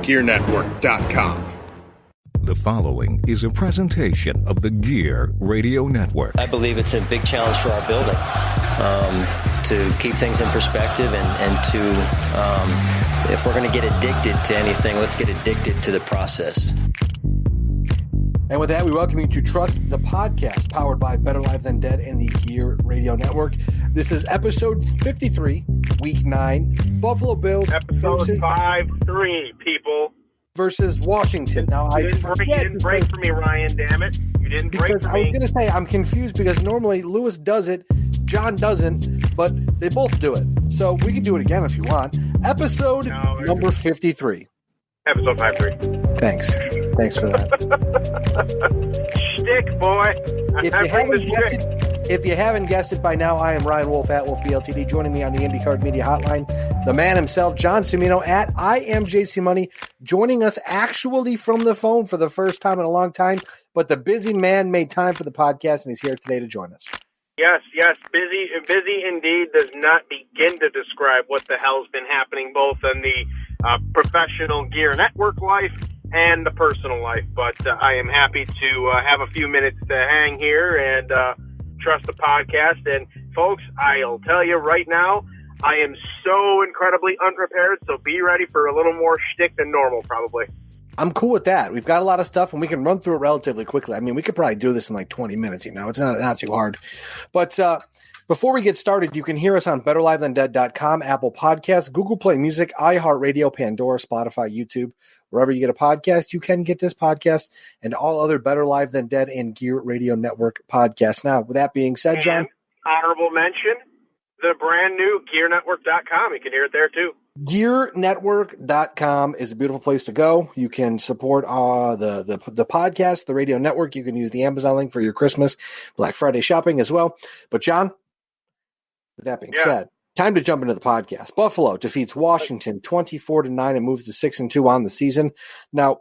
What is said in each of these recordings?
GERENetwork.com. The following is a presentation of the GERE Radio Network. I believe it's a big challenge for our building to keep things in perspective and to, if we're going to get addicted to anything, let's get addicted to the process. And with that, we welcome you to Trust the Podcast, powered by Better Live Than Dead and the GERE Radio Network. This is episode 53, week 9, Buffalo Bills. Episode 5-3, people. Versus Washington. Now, you didn't break for me, Ryan, damn it. You didn't break for me. I was going to say, I'm confused because normally Lewis does it, John doesn't, but they both do it. So we can do it again if you want. Episode number 53. Episode 5-3. Thanks for that. Shtick, boy. If you haven't guessed it by now, I am Ryan Wolfe at Wolfe BLTD. Joining me on the IndyCar Media Hotline, the man himself, John Cimino at I Am JC Money, joining us actually from the phone for the first time in a long time. But the busy man made time for the podcast, and he's here today to join us. Yes, busy indeed does not begin to describe what the hell's been happening both in the professional GERE Network life and the personal life. But I am happy to have a few minutes to hang here and trust the podcast. And folks, I'll tell you right now, I am so incredibly unprepared, so be ready for a little more shtick than normal, probably. I'm cool with that. We've got a lot of stuff, and we can run through it relatively quickly. I mean, we could probably do this in like 20 minutes, It's not too hard. But before we get started, you can hear us on BetterLiveThanDead.com, Apple Podcasts, Google Play Music, iHeartRadio, Pandora, Spotify, YouTube. Wherever you get a podcast, you can get this podcast and all other Better Live Than Dead and GERE Radio Network podcasts. Now, with that being said, John. Honorable mention, the brand new GereNetwork.com. You can hear it there, too. GereNetwork.com is a beautiful place to go. You can support the podcast, the radio network. You can use the Amazon link for your Christmas, Black Friday shopping as well. But, John, with that being said, time to jump into the podcast. Buffalo defeats Washington 24-9 and moves to 6-2 on the season. Now,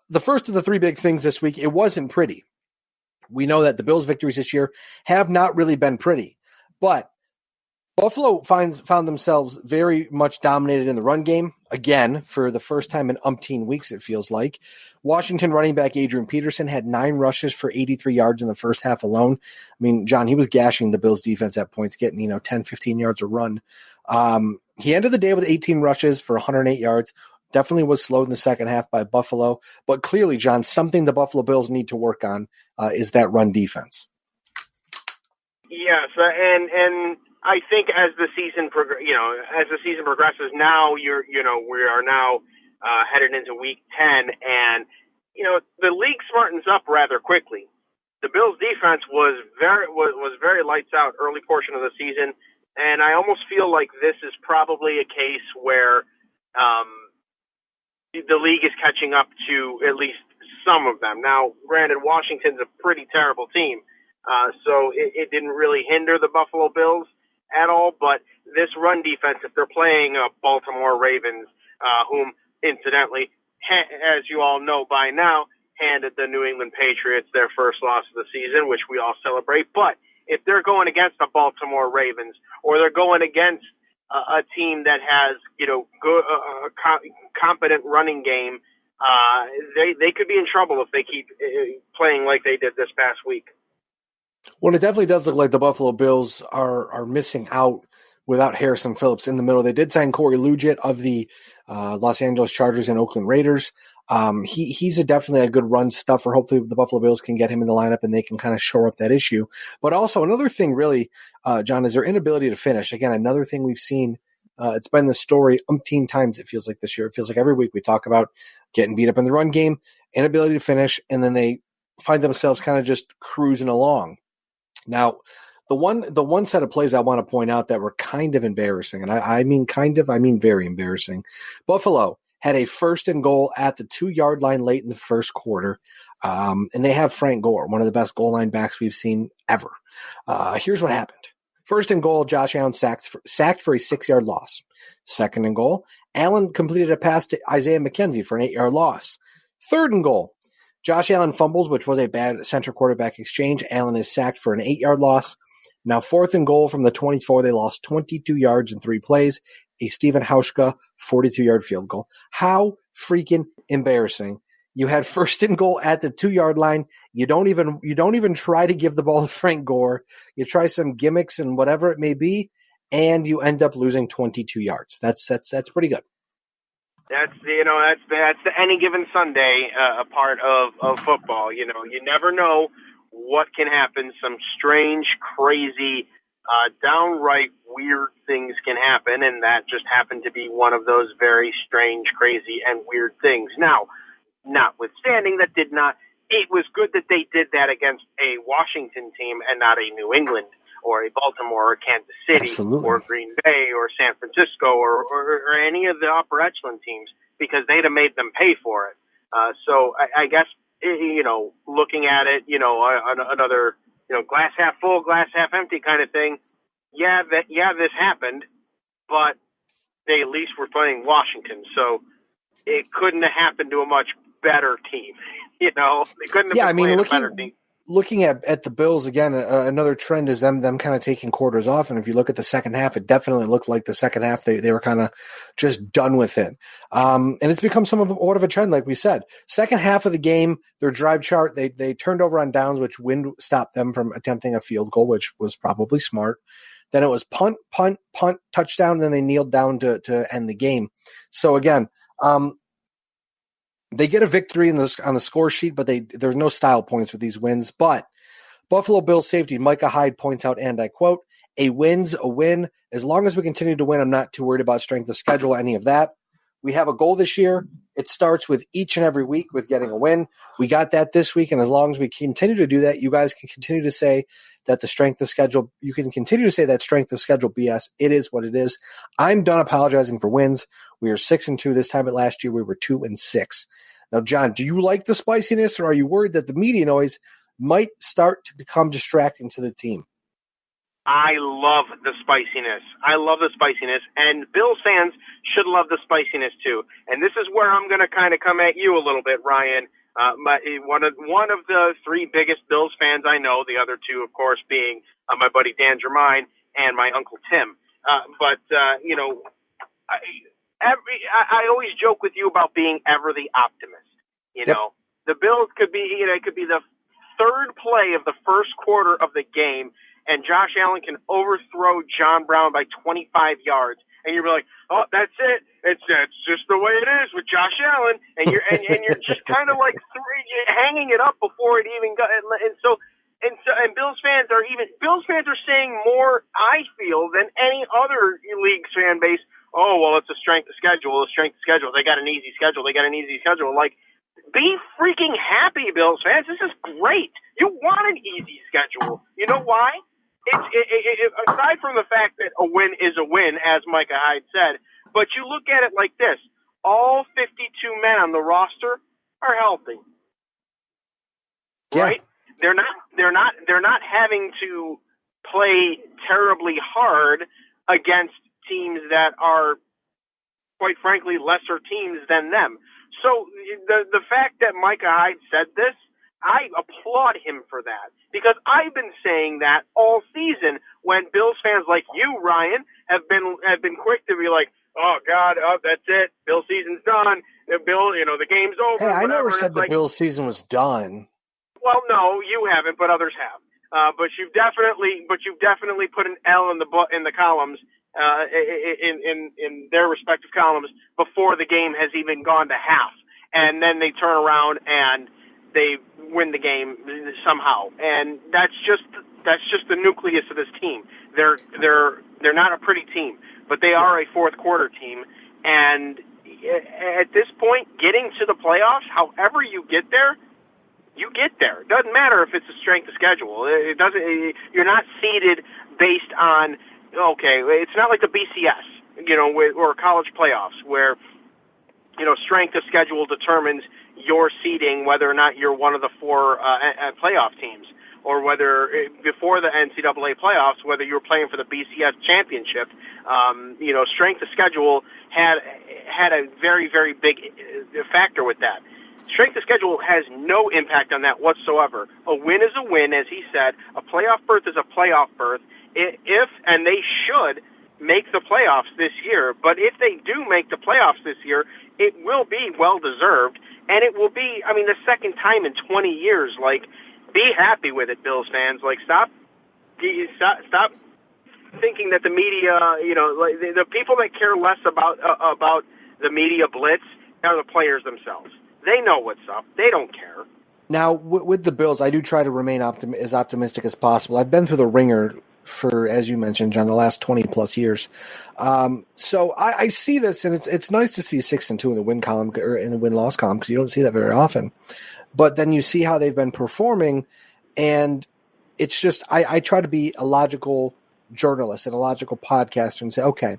the first of the three big things this week, it wasn't pretty. We know that the Bills' victories this year have not really been pretty, but Buffalo found themselves very much dominated in the run game, again, for the first time in umpteen weeks, it feels like. Washington running back Adrian Peterson had 9 rushes for 83 yards in the first half alone. I mean, John, he was gashing the Bills' defense at points, getting 10, 15 yards a run. He ended the day with 18 rushes for 108 yards. Definitely was slowed in the second half by Buffalo. But clearly, John, something the Buffalo Bills need to work on is that run defense. Yes, and I think as the season progresses, now we are now headed into week 10, and the league smartens up rather quickly. The Bills' defense was very lights out early portion of the season, and I almost feel like this is probably a case where the league is catching up to at least some of them. Now, granted, Washington's a pretty terrible team, so it didn't really hinder the Buffalo Bills at all, but this run defense, if they're playing Baltimore Ravens, whom, incidentally, as you all know by now, handed the New England Patriots their first loss of the season, which we all celebrate, but if they're going against the Baltimore Ravens, or they're going against a team that has, good, competent running game, they could be in trouble if they keep playing like they did this past week. Well, it definitely does look like the Buffalo Bills are missing out without Harrison Phillips in the middle. They did sign Corey Liuget of the Los Angeles Chargers and Oakland Raiders. He's definitely a good run stuffer. Hopefully the Buffalo Bills can get him in the lineup and they can kind of shore up that issue. But also another thing really, John, is their inability to finish. Again, another thing we've seen. It's been the story umpteen times, it feels like this year. It feels like every week we talk about getting beat up in the run game, inability to finish, and then they find themselves kind of just cruising along. Now, the one set of plays I want to point out that were kind of embarrassing, and I mean very embarrassing. Buffalo had a 1st and goal at the 2-yard line late in the first quarter, and they have Frank Gore, one of the best goal line backs we've seen ever. Here's what happened. 1st and goal, Josh Allen sacked for a 6-yard loss. 2nd and goal, Allen completed a pass to Isaiah McKenzie for an 8-yard loss. 3rd and goal, Josh Allen fumbles, which was a bad center quarterback exchange. Allen is sacked for an 8-yard loss. Now 4th and goal from the 24. They lost 22 yards in 3 plays. a Steven Hauschka 42-yard field goal. How freaking embarrassing. You had first and goal at the 2-yard line. You don't even try to give the ball to Frank Gore. You try some gimmicks and whatever it may be, and you end up losing 22 yards. That's pretty good. That's the any given Sunday a part of football. You never know what can happen. Some strange, crazy, downright weird things can happen, and that just happened to be one of those very strange, crazy, and weird things. Now, notwithstanding that it was good that they did that against a Washington team and not a New England or a Baltimore or Kansas City Absolutely. Or Green Bay or San Francisco or any of the upper echelon teams, because they'd have made them pay for it. So I guess, looking at it, another, glass half full, glass half empty kind of thing. This happened, but they at least were playing Washington. So it couldn't have happened to a much better team. They couldn't have been playing a better team. Looking at the Bills again, another trend is them kind of taking quarters off. And if you look at the second half, it definitely looked like the second half they were kind of just done with it. And it's become somewhat of a trend, like we said. Second half of the game, their drive chart, they turned over on downs, which wind stopped them from attempting a field goal, which was probably smart. Then it was punt, touchdown, and then they kneeled down to end the game. So again, they get a victory on the score sheet, but there's no style points with these wins. But Buffalo Bills safety Micah Hyde points out, and I quote, "A win's a win. As long as we continue to win, I'm not too worried about strength of schedule, any of that. We have a goal this year. It starts with each and every week with getting a win. We got that this week, and as long as we continue to do that, you guys can continue to say that the strength of schedule, you can continue to say that strength of schedule BS. It is what it is. I'm done apologizing for wins. We are 6-2 this time, but last year we were 2-6. Now, John, do you like the spiciness, or are you worried that the media noise might start to become distracting to the team? I love the spiciness. And Bills fans should love the spiciness too. And this is where I'm going to kind of come at you a little bit, Ryan. One of the three biggest Bills fans I know, the other two, of course, being my buddy Dan Germain and my Uncle Tim. I always joke with you about being ever the optimist. The Bills could be, it could be the third play of the first quarter of the game, and Josh Allen can overthrow John Brown by 25 yards, and you're like, oh, that's it. It's just the way it is with Josh Allen, and you're just kind of like hanging it up before it even got. And Bills fans are saying more, I feel, than any other league's fan base. Oh, well, it's a strength of schedule. They got an easy schedule. Like, be freaking happy, Bills fans. This is great. You want an easy schedule. You know why? Aside from the fact that a win is a win, as Micah Hyde said, but you look at it like this: all 52 men on the roster are healthy, right? They're not having to play terribly hard against teams that are, quite frankly, lesser teams than them. So the fact that Micah Hyde said this, I applaud him for that, because I've been saying that all season when Bills fans like you, Ryan, have been quick to be like, oh God, that's it, Bills season's done. The game's over. Hey, I never said the Bills season was done. Well, no, you haven't, but others have. But you've definitely put an L in the columns, in their respective columns before the game has even gone to half, and then they turn around and they win the game somehow, and that's just the nucleus of this team. They're not a pretty team, but they are a fourth quarter team, and at this point, getting to the playoffs, however you get there, you get there. It doesn't matter if it's a strength of schedule. It doesn't. You're not seeded based on. Okay, it's not like the BCS, or college playoffs where, strength of schedule determines your seeding, whether or not you're one of the four playoff teams, or whether before the NCAA playoffs, whether you were playing for the BCS championship. Strength of schedule had a very, very big factor with that. Strength of schedule has no impact on that whatsoever. A win is a win, as he said. A playoff berth is a playoff berth. If, and they should, make the playoffs this year. But if they do make the playoffs this year, it will be well-deserved, and it will be, the second time in 20 years. Like, be happy with it, Bills fans. Like, stop thinking that the media, like the people that care less about the media blitz are the players themselves. They know what's up. They don't care. Now, with the Bills, I do try to remain as optimistic as possible. I've been through the ringer for, as you mentioned, John, the last 20-plus years. So I see this, and it's nice to see 6-2 in the win column or in the win-loss column because you don't see that very often. But then you see how they've been performing, and it's just I try to be a logical journalist and a logical podcaster and say, okay,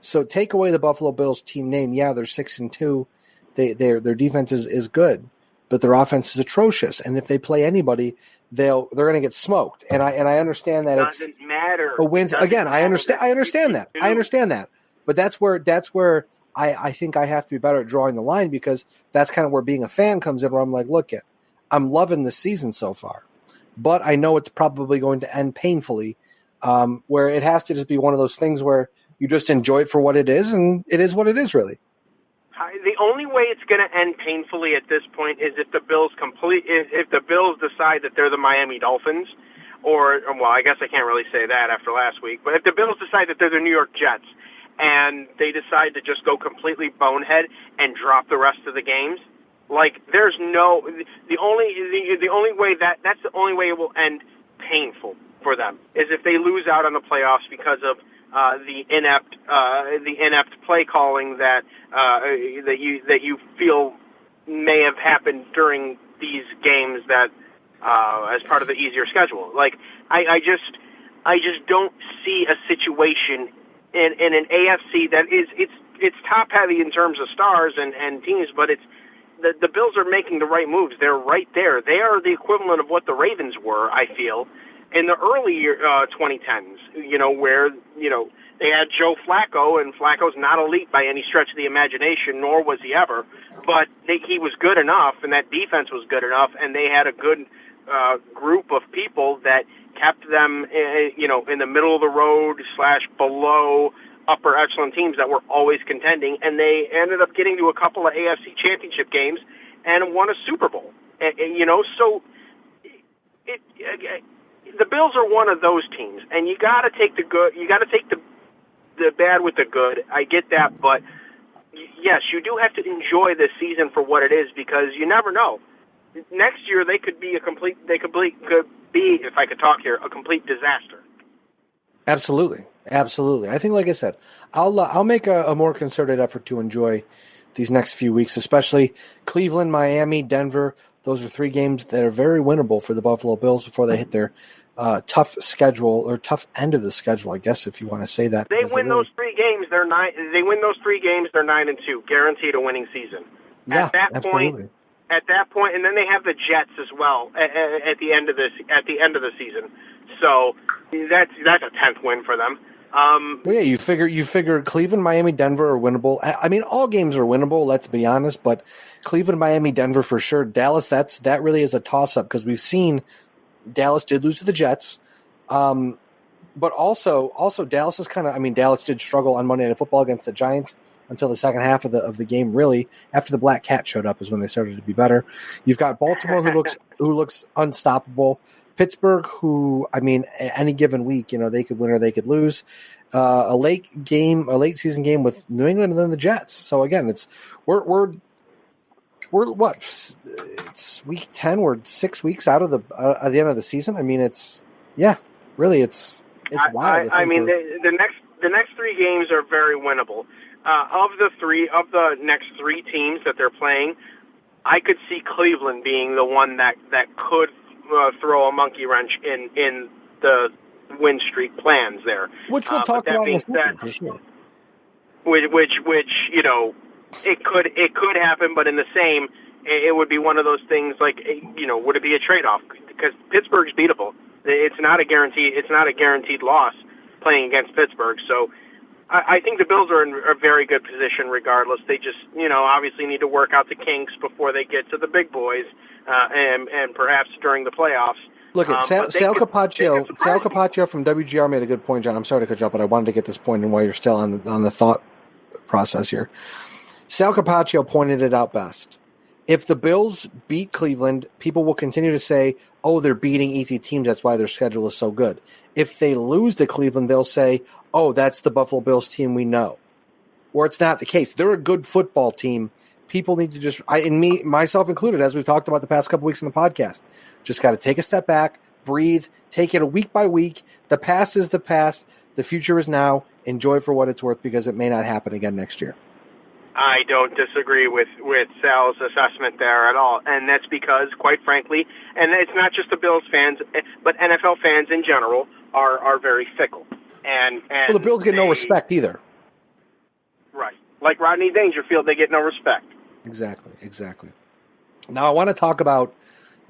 so take away the Buffalo Bills team name. Yeah, they're 6-2. Their defense is good, but their offense is atrocious. And if they play anybody, they're going to get smoked. And I understand that it doesn't matter. A wins again. I understand that. But that's where I think I have to be better at drawing the line, because that's kind of where being a fan comes in, where I'm like, look, I'm loving this season so far, but I know it's probably going to end painfully, where it has to just be one of those things where you just enjoy it for what it is, and it is what it is, really. The only way it's going to end painfully at this point is if the Bills decide that they're the Miami Dolphins, or, well, I guess I can't really say that after last week, but if the Bills decide that they're the New York Jets and they decide to just go completely bonehead and drop the rest of the games, like, there's no, the only way that's the only way it will end painful for them is if they lose out on the playoffs because of the inept play calling that you feel may have happened during these games that as part of the easier schedule. Like, I just don't see a situation in an AFC that it's top heavy in terms of stars and teams, but it's the Bills are making the right moves. They're right there. They are the equivalent of what the Ravens were, I feel, in the early 2010s, where, they had Joe Flacco, and Flacco's not elite by any stretch of the imagination, nor was he ever, but he was good enough, and that defense was good enough, and they had a good group of people that kept them, in the middle of the road / below upper echelon teams that were always contending, and they ended up getting to a couple of AFC championship games and won a Super Bowl. So the Bills are one of those teams, and you got to take the good. You got to take the bad with the good. I get that, but yes, you do have to enjoy this season for what it is, because you never know. Next year they could be if I could talk here, a complete disaster. Absolutely. I think, like I said, I'll make a more concerted effort to enjoy these next few weeks, especially Cleveland, Miami, Denver. Those are 3 games that are very winnable for the Buffalo Bills before they hit their tough schedule, or tough end of the schedule, I guess, if you want to say that. They win those 3 games, they're 9-2, guaranteed a winning season. Yeah, absolutely. At that point, and then they have the Jets as well at the end of the season. So that's a 10th win for them. Yeah, you figure Cleveland, Miami, Denver are winnable. I mean, all games are winnable, let's be honest, but Cleveland, Miami, Denver for sure. Dallas, that really is a toss-up, because we've seen Dallas did lose to the Jets, but also Dallas is kind of. Dallas did struggle on Monday Night Football against the Giants until the second half of the game. Really, after the Black Cat showed up, is when they started to be better. You've got Baltimore, who looks unstoppable. Pittsburgh, who, any given week, they could win or they could lose. A late season game with New England, and then the Jets. So again, we're what? It's week 10. We're 6 weeks out of at the end of the season. It's wild. The next 3 games are very winnable. Of the next 3 teams that they're playing, I could see Cleveland being the one that could throw a monkey wrench in the win streak plans there. Which we'll talk about in a second, for sure. Which it could happen, but in the same, it would be one of those things like, would it be a trade-off? Because Pittsburgh's beatable. It's not a guaranteed loss playing against Pittsburgh. So I think the Bills are in a very good position regardless. They just, obviously need to work out the kinks before they get to the big boys, and perhaps during the playoffs. Look at Sal Capaccio from WGR made a good point, John. I'm sorry to cut you off, but I wanted to get this point in while you're still on the thought process here. Sal Capaccio pointed it out best. If the Bills beat Cleveland, people will continue to say, oh, they're beating easy teams, that's why their schedule is so good. If they lose to Cleveland, they'll say, oh, that's the Buffalo Bills team we know. Where it's not the case. They're a good football team. People need to myself included, as we've talked about the past couple weeks in the podcast, just got to take a step back, breathe, take it a week by week. The past is the past. The future is now. Enjoy it for what it's worth, because it may not happen again next year. I don't disagree with Sal's assessment there at all. And that's because, quite frankly, and it's not just the Bills fans, but NFL fans in general are very fickle. And the Bills get no respect either. Right. Like Rodney Dangerfield, they get no respect. Exactly. Now I want to talk about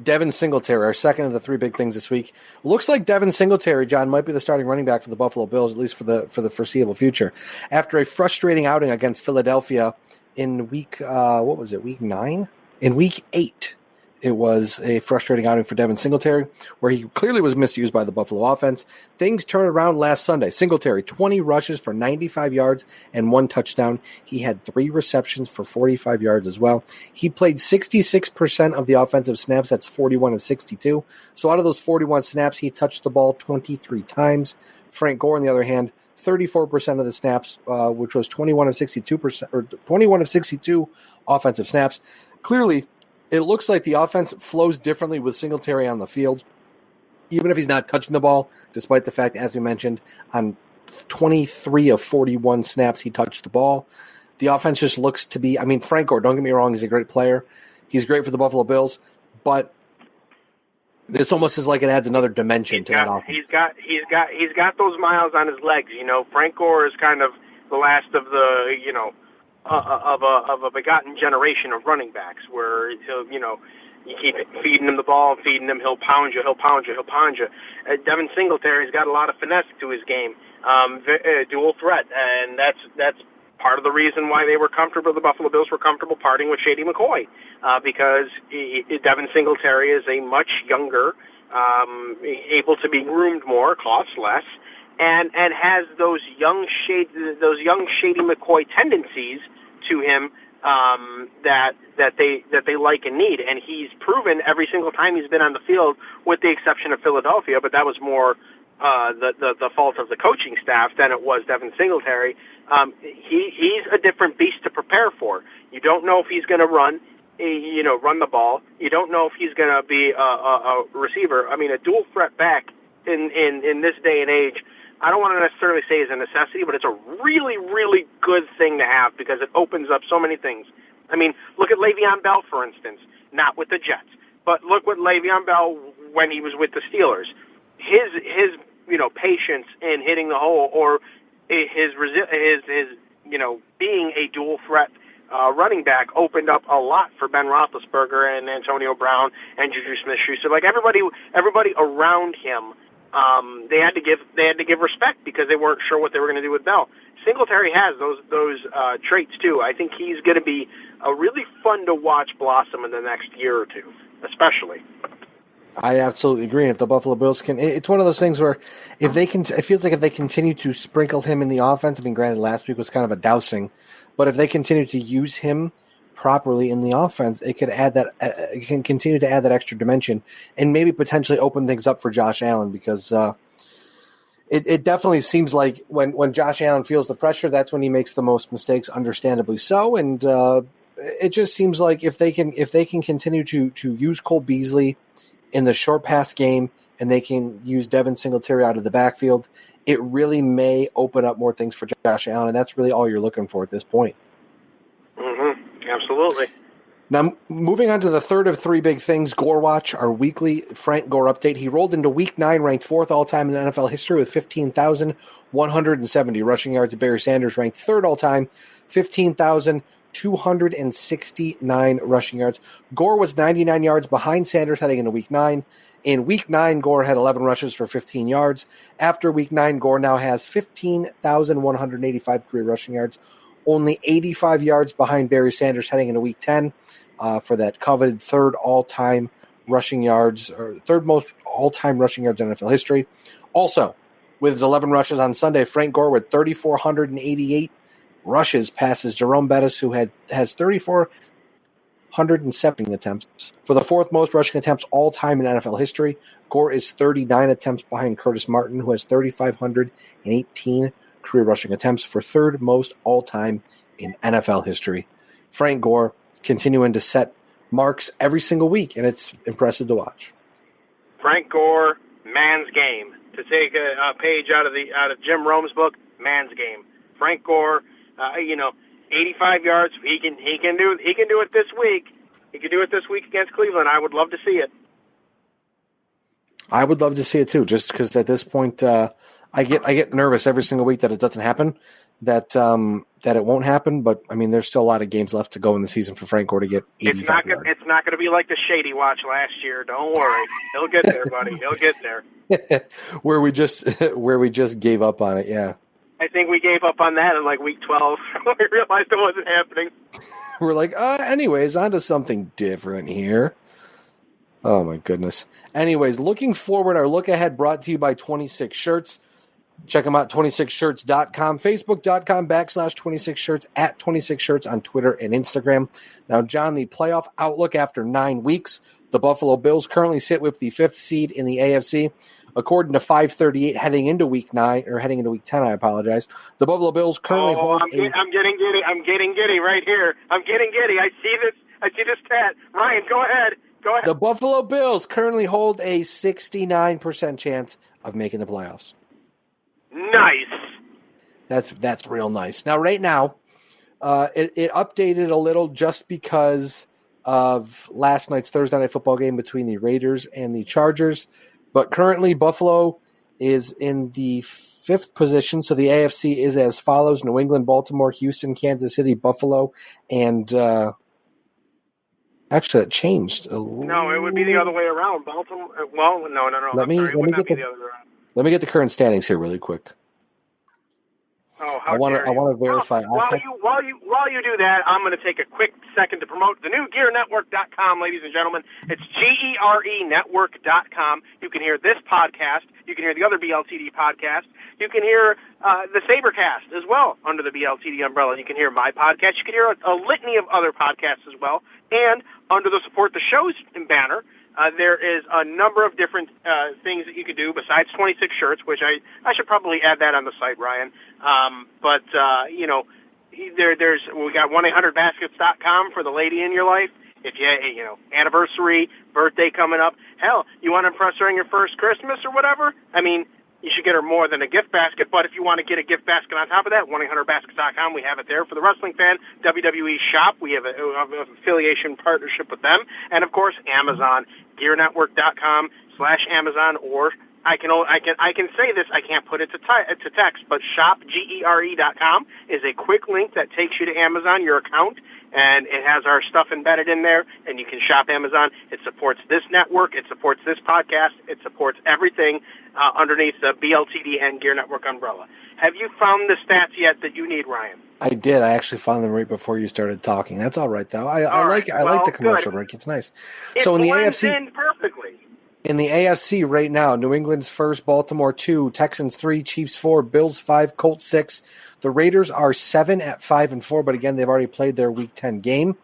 Devin Singletary, our second of the three big things this week. Looks like Devin Singletary, John, might be the starting running back for the Buffalo Bills, at least for the foreseeable future. After a frustrating outing against Philadelphia in week 9? In week 8. It was a frustrating outing for Devin Singletary, where he clearly was misused by the Buffalo offense. Things turned around last Sunday. Singletary, 20 rushes for 95 yards and 1 touchdown. He had 3 receptions for 45 yards as well. He played 66% of the offensive snaps. That's 41 of 62. So out of those 41 snaps, he touched the ball 23 times. Frank Gore, on the other hand, 34% of the snaps, which was 21 of 62%, or 21 of 62 offensive snaps. Clearly, it looks like the offense flows differently with Singletary on the field, even if he's not touching the ball, despite the fact, as we mentioned, on 23 of 41 snaps, he touched the ball. The offense just looks to be, Frank Gore, don't get me wrong, he's a great player. He's great for the Buffalo Bills, but this almost is like it adds another dimension to that offense. He's got those miles on his legs. Frank Gore is kind of the last of the, of a begotten generation of running backs, where he'll, you keep feeding him the ball, feeding him, he'll pound you. Devin Singletary's got a lot of finesse to his game, dual threat, and that's part of the reason why they were comfortable. The Buffalo Bills were comfortable parting with Shady McCoy, because Devin Singletary is a much younger, able to be groomed more, costs less, and has those young Shady McCoy tendencies to him that they like and need, and he's proven every single time he's been on the field, with the exception of Philadelphia, but that was more the fault of the coaching staff than it was Devin Singletary. He's a different beast to prepare for. You don't know if he's going to run the ball. You don't know if he's going to be a receiver. A dual threat back in this day and age, I don't want to necessarily say is a necessity, but it's a really, really good thing to have, because it opens up so many things. Look at Le'Veon Bell, for instance, not with the Jets, but look what Le'Veon Bell, when he was with the Steelers, his patience in hitting the hole, or his being a dual threat running back, opened up a lot for Ben Roethlisberger and Antonio Brown and Juju Smith-Schuster. Like everybody around him. They had to give respect, because they weren't sure what they were going to do with Bell. Singletary has those traits too. I think he's going to be really fun to watch blossom in the next year or two, especially. I absolutely agree. And if the Buffalo Bills can, it's one of those things where it feels like if they continue to sprinkle him in the offense. Granted, last week was kind of a dousing, but if they continue to use him properly in the offense, it could add that. It can continue to add that extra dimension, and maybe potentially open things up for Josh Allen, because it definitely seems like when Josh Allen feels the pressure, that's when he makes the most mistakes, understandably so. And it just seems like if they can continue to use Cole Beasley in the short pass game, and they can use Devin Singletary out of the backfield, it really may open up more things for Josh Allen, and that's really all you're looking for at this point. Absolutely. Now, moving on to the third of three big things, Gore Watch, our weekly Frank Gore update. He rolled into Week 9, ranked 4th all-time in NFL history with 15,170 rushing yards. Barry Sanders ranked 3rd all-time, 15,269 rushing yards. Gore was 99 yards behind Sanders heading into Week 9. In Week 9, Gore had 11 rushes for 15 yards. After Week 9, Gore now has 15,185 career rushing yards, only 85 yards behind Barry Sanders heading into Week 10 for that coveted 3rd all-time rushing yards, or third most all-time rushing yards in NFL history. Also, with his 11 rushes on Sunday, Frank Gore with 3,488 rushes passes Jerome Bettis, who has 3,470 attempts. For the fourth most rushing attempts all-time in NFL history, Gore is 39 attempts behind Curtis Martin, who has 3,518 career rushing attempts for third most all-time in NFL history. Frank Gore continuing to set marks every single week, and it's impressive to watch. Frank Gore, man's game. To take a page out of Jim Rome's book, man's game. Frank Gore, 85 yards. He can do it this week. He can do it this week against Cleveland. I would love to see it. I would love to see it too, just because at this point, I get nervous every single week that it doesn't happen, that it won't happen. But I mean, there's still a lot of games left to go in the season for Frank Gore to get 85 yards. It's not going to be like the Shady Watch last year. Don't worry, he'll get there, buddy. He'll get there. where we just gave up on it. Yeah, I think we gave up on that in like week 12. We realized it wasn't happening. We're like, anyways, on to something different here. Oh my goodness. Anyways, looking forward, our look ahead brought to you by 26 Shirts. Check them out, 26shirts.com, facebook.com/26shirts, at 26shirts on Twitter and Instagram. Now, John, the playoff outlook after 9 weeks. The Buffalo Bills currently sit with the 5th seed in the AFC. According to 538, heading into week 10, I apologize. The Buffalo Bills currently hold I'm getting giddy. I'm getting giddy right here. I'm getting giddy. I see this stat. Ryan, go ahead. The Buffalo Bills currently hold a 69% chance of making the playoffs. Nice. That's real nice. Now, right now, it updated a little just because of last night's Thursday Night Football game between the Raiders and the Chargers. But currently, Buffalo is in the 5th position. So the AFC is as follows: New England, Baltimore, Houston, Kansas City, Buffalo, and actually, it changed. No, it would be the other way around. Baltimore. Well, no. Let me get the current standings here really quick. Oh, I want to verify. While you do that, I'm going to take a quick second to promote the new GearNetwork.com, ladies and gentlemen. It's GERE-network.com. You can hear this podcast. You can hear the other BLTD podcast. You can hear the Sabercast as well under the BLTD umbrella. You can hear my podcast. You can hear a litany of other podcasts as well. And under the Support the Shows banner, there is a number of different things that you can do besides 26 Shirts, which I should probably add that on the site, Ryan. We got 1-800-baskets.com for the lady in your life. If you anniversary, birthday coming up, hell, you want to impress her on your first Christmas or whatever? I mean, you should get her more than a gift basket, but if you want to get a gift basket on top of that, 1-800-baskets.com, we have it there. For the wrestling fan, WWE Shop, we have an affiliation partnership with them. And, of course, Amazon, GearNetwork.com/Amazon, or I can say this, I can't put it to text, but shopgere.com is a quick link that takes you to Amazon, your account, and it has our stuff embedded in there, and you can shop Amazon. It supports this network. It supports this podcast. It supports everything underneath the BLTD and Gear Network umbrella. Have you found the stats yet that you need, Ryan? I did. I actually found them right before you started talking. That's all right, though. I like the commercial break. It's nice. So in the AFC, in perfectly. In the AFC right now, New England's 1st, Baltimore 2, Texans 3, Chiefs 4, Bills 5, Colts 6. The Raiders are 7 at 5-4, but again, they've already played their Week 10 game.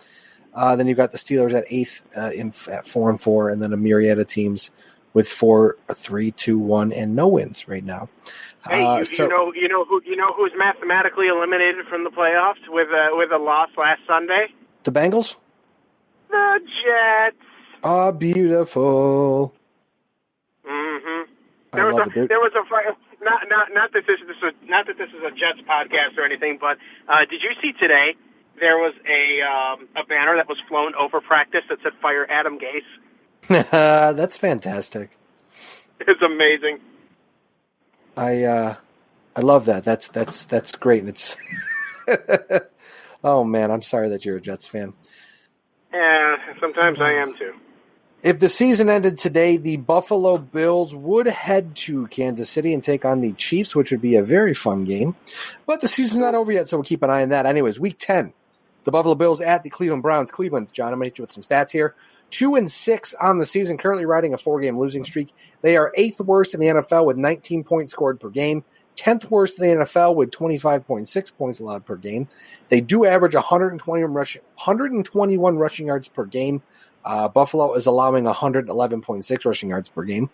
Then you've got the Steelers at 8th at 4-4, and then a myriad of teams with 4, 3, 2, 1, and no wins right now. Hey, you know who's mathematically eliminated from the playoffs with a loss last Sunday? The Bengals? The Jets. Ah, beautiful. Mm-hmm. There was a not that this is a Jets podcast or anything, but did you see today there was a banner that was flown over practice that said "Fire Adam Gase"? That's fantastic. It's amazing. I love that. That's great. It's oh man, I'm sorry that you're a Jets fan. Yeah, sometimes I am too. If the season ended today, the Buffalo Bills would head to Kansas City and take on the Chiefs, which would be a very fun game. But the season's not over yet, so we'll keep an eye on that. Anyways, Week 10. The Buffalo Bills at the Cleveland Browns. Cleveland, John, I'm going to hit you with some stats here. 2-6 on the season, currently riding a 4-game losing streak. They are 8th worst in the NFL with 19 points scored per game. 10th worst in the NFL with 25.6 points allowed per game. They do average 121 rushing yards per game. Buffalo is allowing 111.6 rushing yards per game.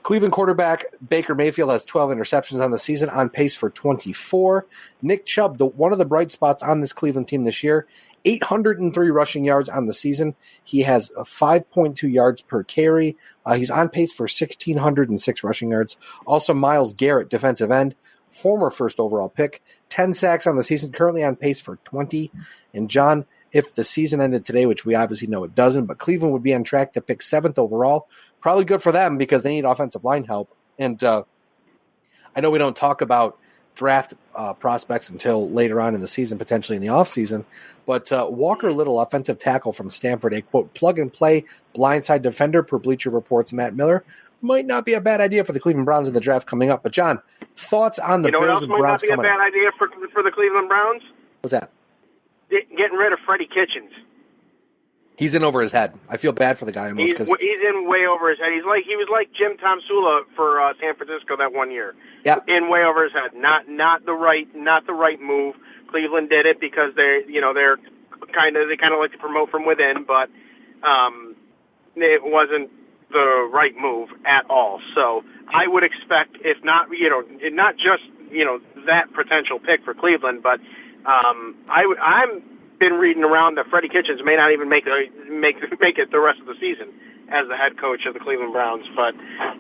Cleveland quarterback Baker Mayfield has 12 interceptions on the season, on pace for 24. Nick Chubb, one of the bright spots on this Cleveland team this year, 803 rushing yards on the season. He has 5.2 yards per carry. He's on pace for 1,606 rushing yards. Also, Myles Garrett, defensive end, former first overall pick, 10 sacks on the season, currently on pace for 20. And John, if the season ended today, which we obviously know it doesn't, but Cleveland would be on track to pick 7th overall. Probably good for them because they need offensive line help. And I know we don't talk about draft prospects until later on in the season, potentially in the offseason, but Walker Little, offensive tackle from Stanford, a, quote, plug-and-play blindside defender per Bleacher Report's Matt Miller, might not be a bad idea for the Cleveland Browns in the draft coming up. But, John, thoughts on the Bills and Browns coming up? You know what else might not be a bad idea for the Cleveland Browns? What's that? Getting rid of Freddie Kitchens. He's in over his head. I feel bad for the guy almost because he's in way over his head. He was like Jim Tomsula for San Francisco that one year. Yeah, in way over his head. Not the right move. Cleveland did it because they kind of like to promote from within, but it wasn't the right move at all. So I would expect, if not not just that potential pick for Cleveland, but I'm been reading around that Freddie Kitchens may not even make it the rest of the season as the head coach of the Cleveland Browns. But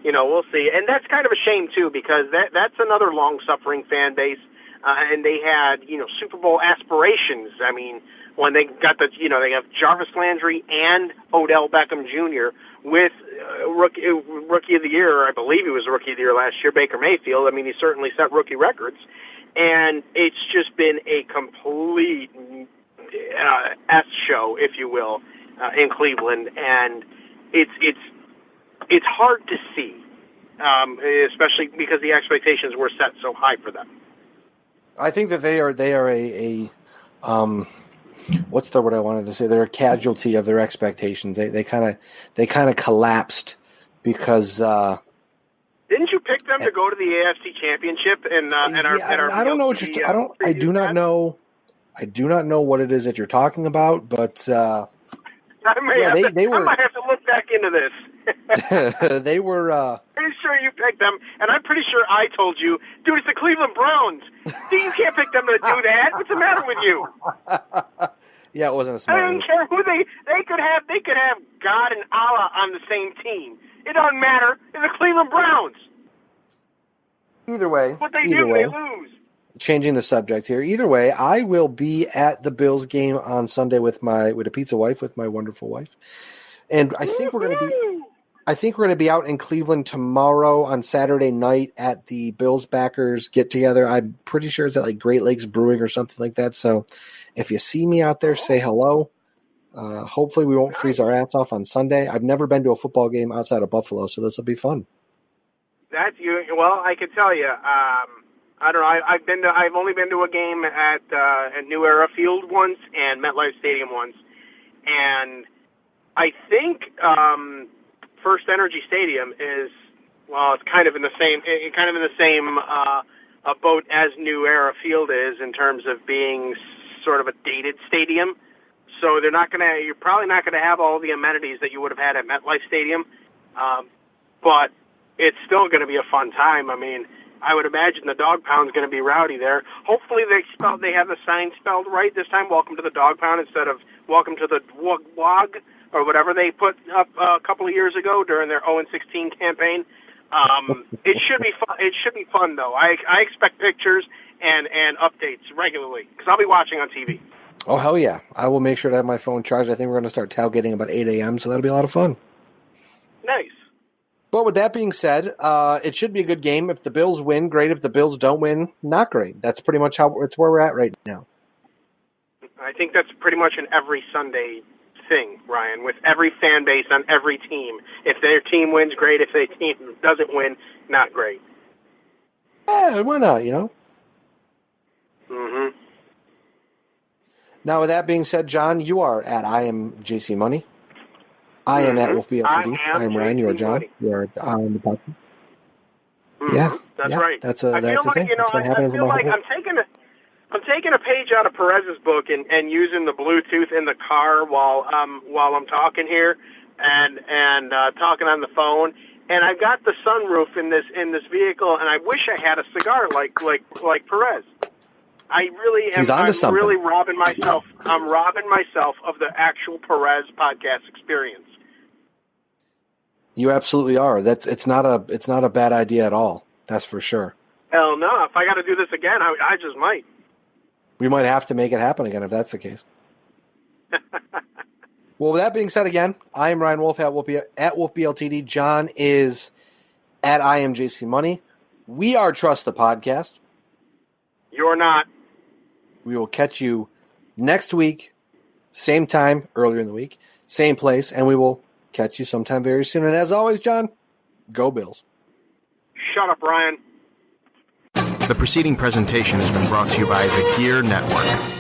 we'll see. And that's kind of a shame too, because that's another long-suffering fan base, and they had Super Bowl aspirations. I mean, when they got they have Jarvis Landry and Odell Beckham Jr. with rookie of the year. I believe he was rookie of the year last year. Baker Mayfield. I mean, he certainly set rookie records. And it's just been a complete S show, if you will, in Cleveland, and it's hard to see, especially because the expectations were set so high for them. I think that they are a what's the word I wanted to say? They're a casualty of their expectations. They kind of collapsed because. Didn't you pick them to go to the AFC Championship? I don't know what you're. I do not know. I do not know what it is that you're talking about, but they were. I might have to look back into this. They were. Pretty sure you picked them, and I'm pretty sure I told you, dude, it's the Cleveland Browns. You can't pick them to do that. What's the matter with you? Yeah, it wasn't a smart. I don't care who they could have. They could have God and Allah on the same team. It doesn't matter. It's the Cleveland Browns. Either way, what they do, they lose. Changing the subject here. Either way, I will be at the Bills game on Sunday with a pizza wife, with my wonderful wife, and I think we're going to be out in Cleveland tomorrow on Saturday night at the Bills backers get together. I'm pretty sure it's at like Great Lakes Brewing or something like that. So if you see me out there, say hello. Hopefully we won't freeze our ass off on Sunday. I've never been to a football game outside of Buffalo, so this will be fun. That's you. Well, I can tell you. I don't know. I've only been to a game at New Era Field once and MetLife Stadium once, and I think First Energy Stadium is it's kind of in the same boat as New Era Field is in terms of being sort of a dated stadium. So you're probably not gonna have all the amenities that you would have had at MetLife Stadium, but it's still going to be a fun time. I mean, I would imagine the Dog Pound's going to be rowdy there. Hopefully they have the sign spelled right this time. Welcome to the Dog Pound instead of welcome to the Wog or whatever they put up a couple of years ago during their 0-16 campaign. It should be fun. It should be fun though. I expect pictures and updates regularly because I'll be watching on TV. Oh hell yeah! I will make sure to have my phone charged. I think we're going to start tailgating about 8 a.m. So that'll be a lot of fun. Nice. But with that being said, it should be a good game. If the Bills win, great. If the Bills don't win, not great. That's pretty much it's where we're at right now. I think that's pretty much an every Sunday thing, Ryan, with every fan base on every team. If their team wins, great. If their team doesn't win, not great. Yeah, why not, Mm-hmm. Now, with that being said, John, you are at I am JC Money. I am at Wolfe BLTD. I am Ryan. You are John. You are on the podcast. Yeah, that's right. That's a thing. That's been happening for my whole I'm taking a page out of Perez's book and using the Bluetooth in the car while I'm talking here and talking on the phone. And I've got the sunroof in this vehicle, and I wish I had a cigar like Perez. I really am. I'm really robbing myself. I'm robbing myself of the actual Perez podcast experience. You absolutely are. It's not a bad idea at all. That's for sure. Hell no! If I got to do this again, I just might. We might have to make it happen again if that's the case. Well, with that being said, again, I am Ryan Wolfe at Wolfe BLTD. John is at I am JC Money. We are Trust the Podcast. You're not. We will catch you next week, same time, earlier in the week, same place, and we will catch you sometime very soon. And as always, John, go Bills. Shut up, Ryan. The preceding presentation has been brought to you by the GERE Network.